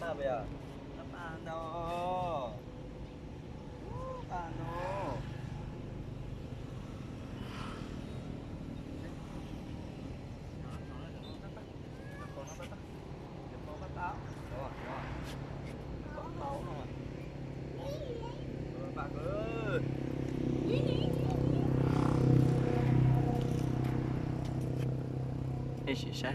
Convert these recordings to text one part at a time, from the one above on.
nào bây giờ? Nó bàn đâu? Bàn đâu? Đây chị sai.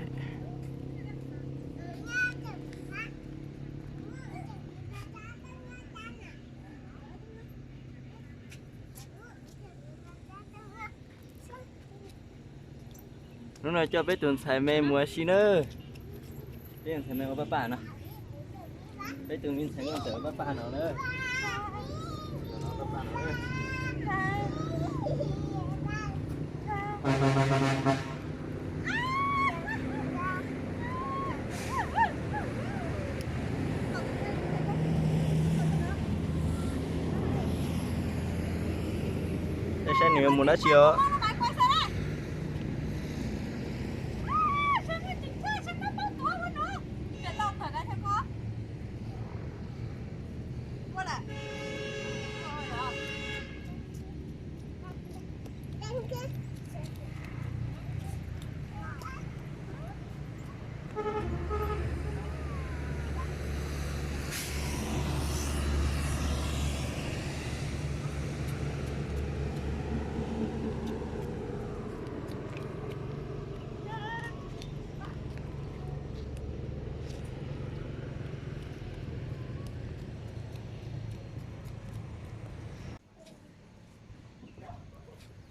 Lúc nào cho bé tuần xài mê mua xí nữa. Bé tuần xài mê ở bà nào. Bé tuần mình xài ngon tới ở bà nào nữa. Đây xe này muốn đã chưa?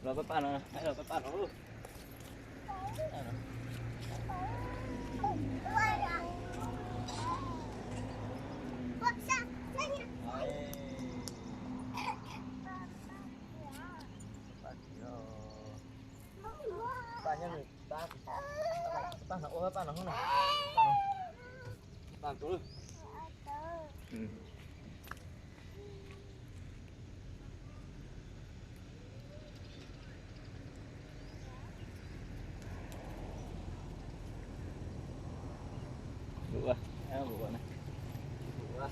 Rồi bác bạn rồi, hãy rồi bác bạn rồi. Bạn nhân bạn nó bạn nó không nào. Bạn túi. Đủ rồi, em đủ rồi này. Đủ rồi.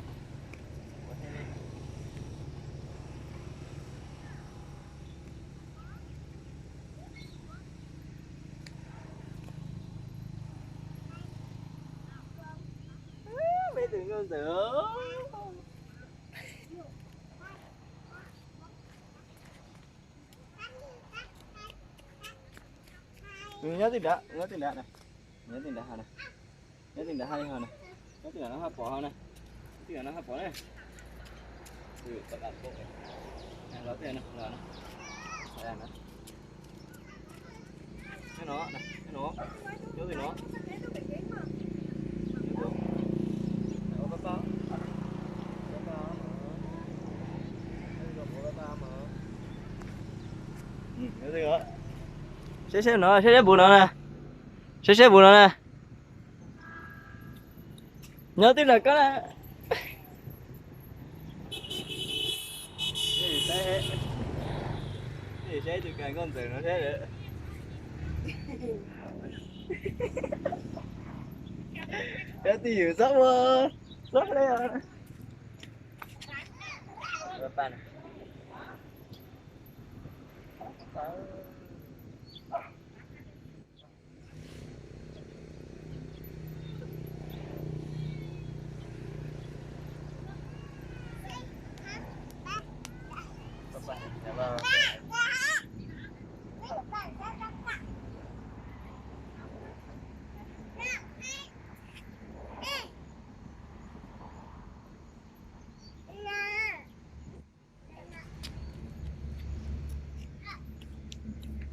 Mấy đừng con sữa. Nhớ tiền đã này. Nhớ tiền đã này. Nhớ tiền đã hai này. Nhớ tiền đã nó hấp bỏ này. Tiền đã nó hấp bỏ này. Ừ, các bạn bộ này. Này nó tiền này, rồi này. Đây này. Cái nó này, cái nó. Nhớ gì nó. Cái gì nữa? Xếp nó, xếp bù nó nè. Xếp bù nó nè. Nhớ tí là có nè. Cái xếp từ càng con từ nó xếp được. Cái tí hiểu sắp quá. Sắp đây rồi. Rồi bạn.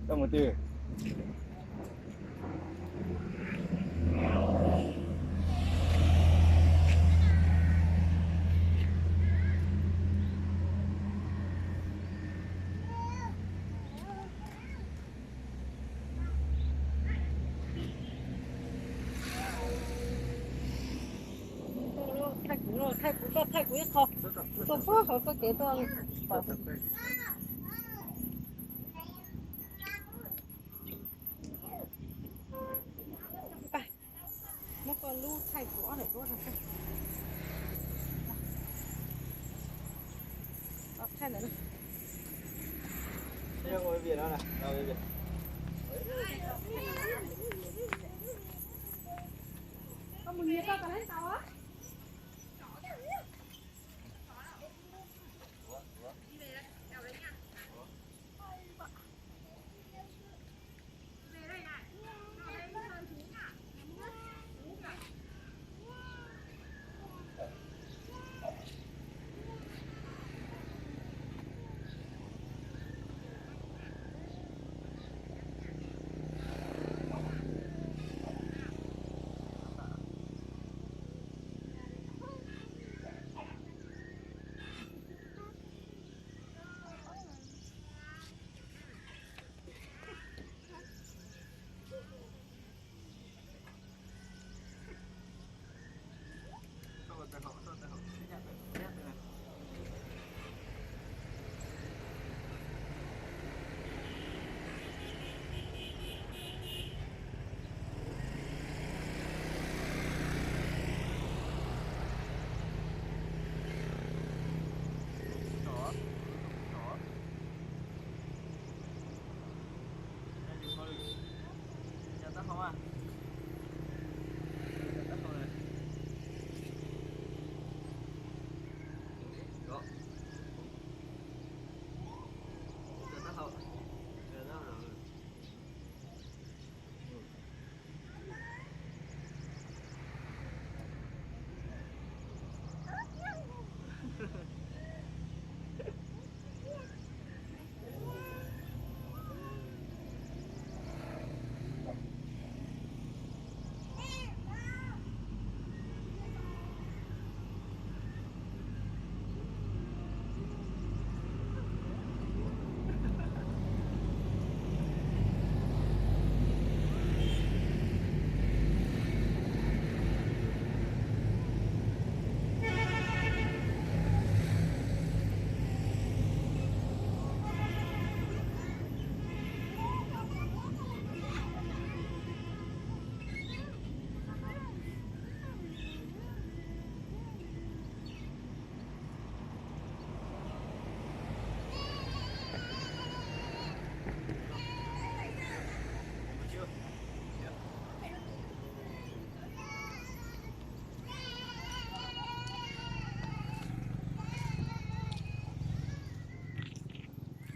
Đâu một từ. thay của ít không tôi phước họ có kể tôi nó còn lưu thay của này tốt hơn 看着呢。 Thế không có việc đó này, đâu cái việc. 我们也到这来找啊。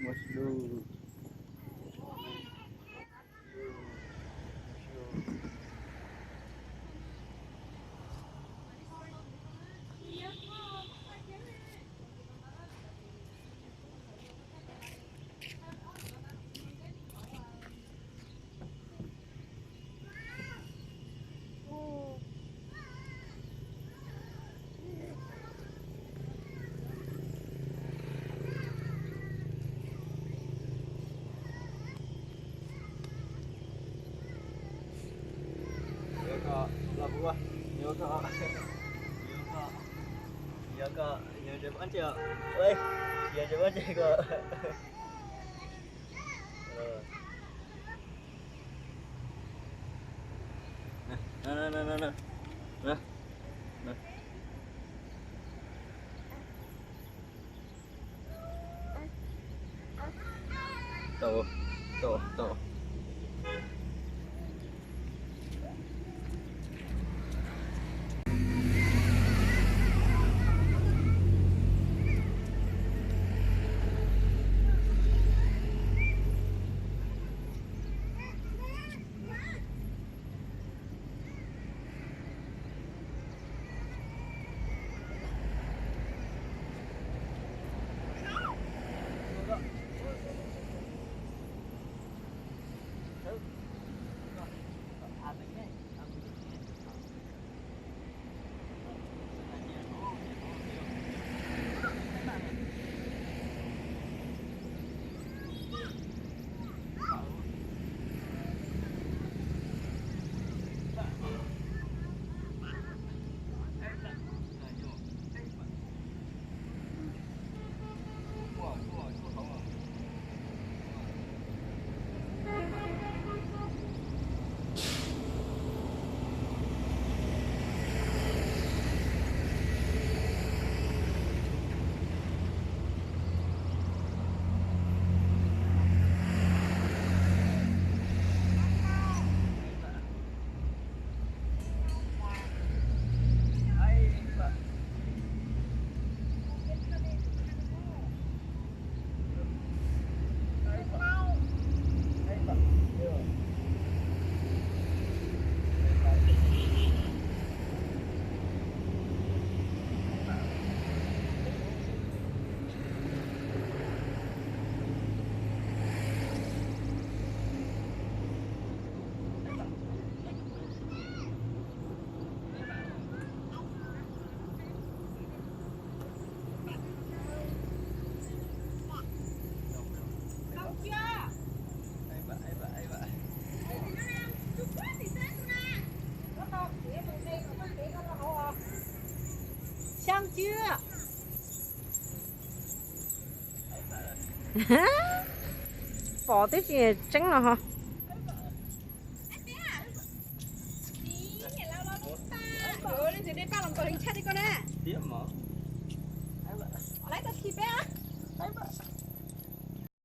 Mushroom. Buah, Yo coba aja. Woi, ya coba aja kok. Nah. Tuh. Xong chưa? Bỏ tiếp gì tránh nào hả? Tiếp mà. Lấy tao thịt bé.